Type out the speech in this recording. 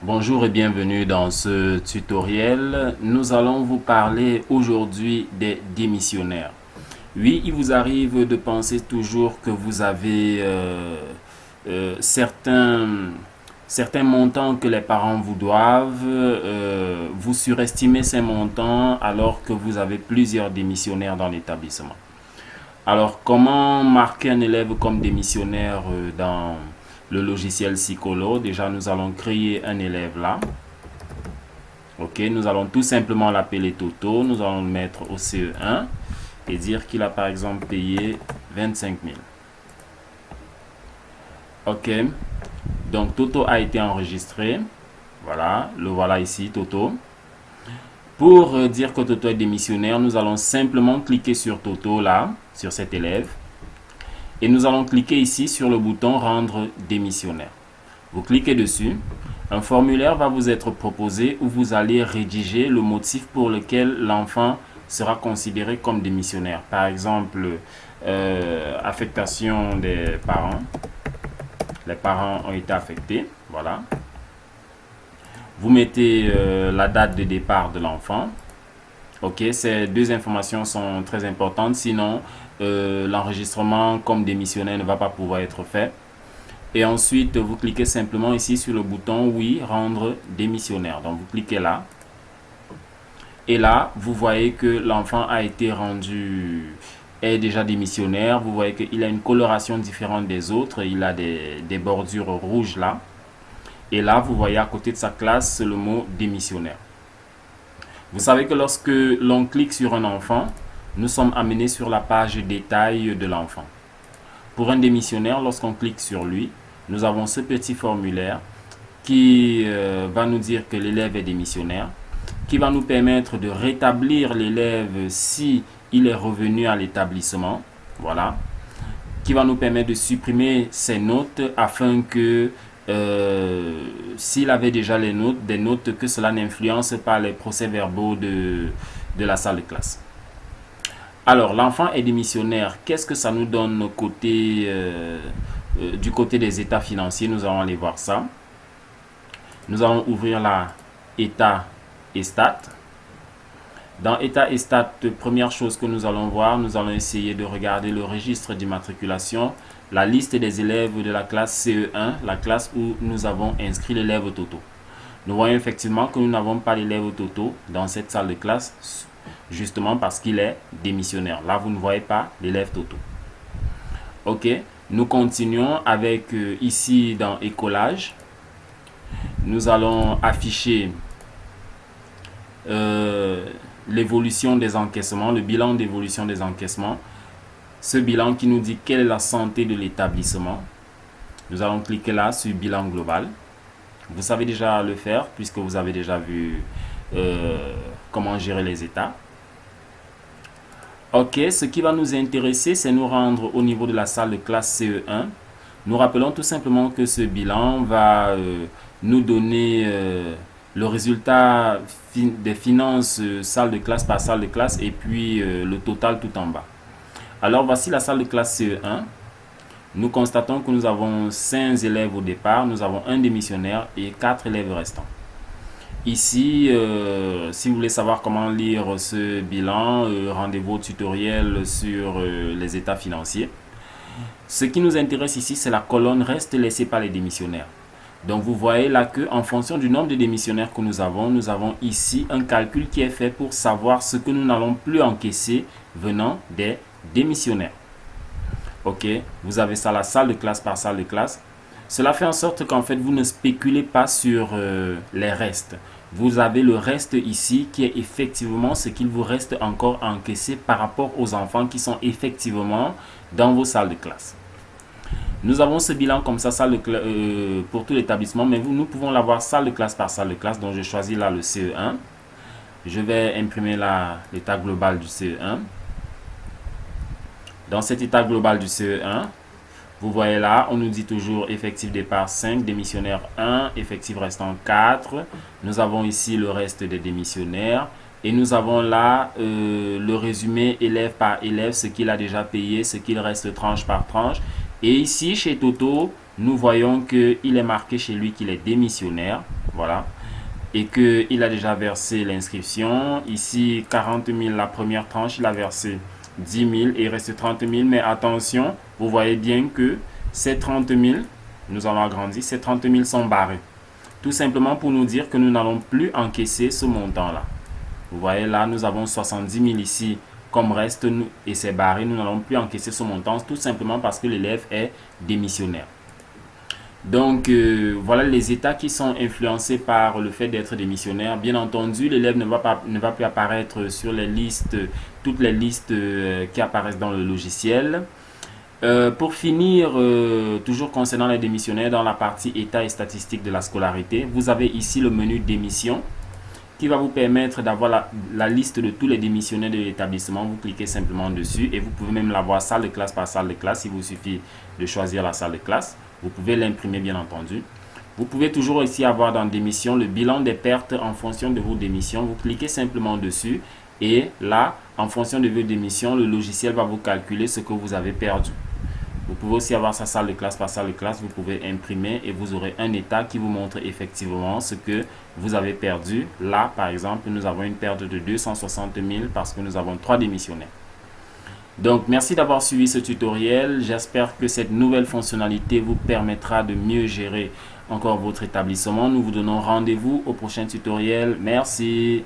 Bonjour et bienvenue dans ce tutoriel. Nous allons vous parler aujourd'hui des démissionnaires. Oui, il vous arrive de penser toujours que vous avez certains montants que les parents vous doivent. Vous surestimez ces montants alors que vous avez plusieurs démissionnaires dans l'établissement. Alors, comment marquer un élève comme démissionnaire dans le logiciel Psycholo? Déjà, nous allons créer un élève là. Ok, nous allons tout simplement l'appeler Toto. Nous allons le mettre au CE1 et dire qu'il a par exemple payé 25 000. Ok, donc Toto a été enregistré. Voilà, le voilà ici, Toto. Pour dire que Toto est démissionnaire, nous allons simplement cliquer sur Toto là, sur cet élève. Et nous allons cliquer ici sur le bouton rendre démissionnaire. Vous cliquez dessus. Un formulaire va vous être proposé où vous allez rédiger le motif pour lequel l'enfant sera considéré comme démissionnaire. Par exemple, affectation des parents. Les parents ont été affectés. Voilà. Vous mettez la date de départ de l'enfant. Ok, ces deux informations sont très importantes. Sinon, l'enregistrement comme démissionnaire ne va pas pouvoir être fait. Et ensuite, vous cliquez simplement ici sur le bouton oui, rendre démissionnaire. Donc, vous cliquez là. Et là, vous voyez que l'enfant a été rendu, est déjà démissionnaire. Vous voyez qu'il a une coloration différente des autres. Il a des bordures rouges là. Et là, vous voyez à côté de sa classe le mot démissionnaire. Vous savez que lorsque l'on clique sur un enfant, nous sommes amenés sur la page détail de l'enfant. Pour un démissionnaire, lorsqu'on clique sur lui, nous avons ce petit formulaire qui va nous dire que l'élève est démissionnaire, qui va nous permettre de rétablir l'élève si il est revenu à l'établissement, voilà, qui va nous permettre de supprimer ses notes afin que s'il avait déjà des notes, que cela n'influence pas les procès-verbaux de la salle de classe. Alors, l'enfant est démissionnaire. Qu'est-ce que ça nous donne du côté des états financiers? Nous allons aller voir ça. Nous allons ouvrir la état et stats. Dans état et stats, première chose que nous allons voir, nous allons essayer de regarder le registre d'immatriculation, la liste des élèves de la classe CE1, la classe où nous avons inscrit l'élève Toto. Nous voyons effectivement que nous n'avons pas l'élève Toto dans cette salle de classe, justement parce qu'il est démissionnaire. Là, vous ne voyez pas l'élève Toto. Ok, nous continuons avec ici dans écolage. Nous allons afficher l'évolution des encaissements, le bilan d'évolution des encaissements. Ce bilan qui nous dit quelle est la santé de l'établissement. Nous allons cliquer là sur bilan global. Vous savez déjà le faire puisque vous avez déjà vu comment gérer les états. Ok, ce qui va nous intéresser, c'est nous rendre au niveau de la salle de classe CE1. Nous rappelons tout simplement que ce bilan va nous donner le résultat des finances salle de classe par salle de classe et puis le total tout en bas. Alors voici la salle de classe CE1. Nous constatons que nous avons 5 élèves au départ, nous avons un démissionnaire et 4 élèves restants. Ici, si vous voulez savoir comment lire ce bilan, rendez-vous au tutoriel sur les états financiers. Ce qui nous intéresse ici, c'est la colonne reste laissée par les démissionnaires. Donc vous voyez là que en fonction du nombre de démissionnaires que nous avons ici un calcul qui est fait pour savoir ce que nous n'allons plus encaisser venant des démissionnaires. Ok, vous avez ça la salle de classe par salle de classe. Cela fait en sorte qu'en fait vous ne spéculez pas sur les restes. Vous avez le reste ici qui est effectivement ce qu'il vous reste encore à encaisser par rapport aux enfants qui sont effectivement dans vos salles de classe. Nous avons ce bilan comme ça, pour tout l'établissement, mais nous pouvons l'avoir salle de classe par salle de classe. Donc je choisis là le CE1. Je vais imprimer l'état global du CE1. Dans cet état global du CE1, vous voyez là, on nous dit toujours effectif départ 5, démissionnaire 1, effectif restant 4. Nous avons ici le reste des démissionnaires. Et nous avons là le résumé élève par élève, ce qu'il a déjà payé, ce qu'il reste tranche par tranche. Et ici, chez Toto, nous voyons qu'il est marqué chez lui qu'il est démissionnaire. voilà, et qu'il a déjà versé l'inscription. Ici, 40 000, la première tranche, il a versé 10 000 et il reste 30 000. Mais attention, vous voyez bien que ces 30 000, nous avons agrandi, ces 30 000 sont barrés. Tout simplement pour nous dire que nous n'allons plus encaisser ce montant-là. Vous voyez là, nous avons 70 000 ici comme reste et c'est barré. Nous n'allons plus encaisser ce montant tout simplement parce que l'élève est démissionnaire. Donc, voilà les états qui sont influencés par le fait d'être démissionnaire. Bien entendu, l'élève ne va plus apparaître sur les listes, toutes les listes qui apparaissent dans le logiciel. Pour finir, toujours concernant les démissionnaires, dans la partie état et statistiques de la scolarité, vous avez ici le menu démission qui va vous permettre d'avoir la liste de tous les démissionnaires de l'établissement. Vous cliquez simplement dessus et vous pouvez même la voir salle de classe par salle de classe. Il vous suffit de choisir la salle de classe. Vous pouvez l'imprimer bien entendu. Vous pouvez toujours ici avoir dans démission le bilan des pertes en fonction de vos démissions. Vous cliquez simplement dessus et là, en fonction de vos démissions, le logiciel va vous calculer ce que vous avez perdu. Vous pouvez aussi avoir sa salle de classe par salle de classe. Vous pouvez imprimer et vous aurez un état qui vous montre effectivement ce que vous avez perdu. Là, par exemple, nous avons une perte de 260 000 parce que nous avons 3 démissionnaires. Donc, merci d'avoir suivi ce tutoriel. J'espère que cette nouvelle fonctionnalité vous permettra de mieux gérer encore votre établissement. Nous vous donnons rendez-vous au prochain tutoriel. Merci.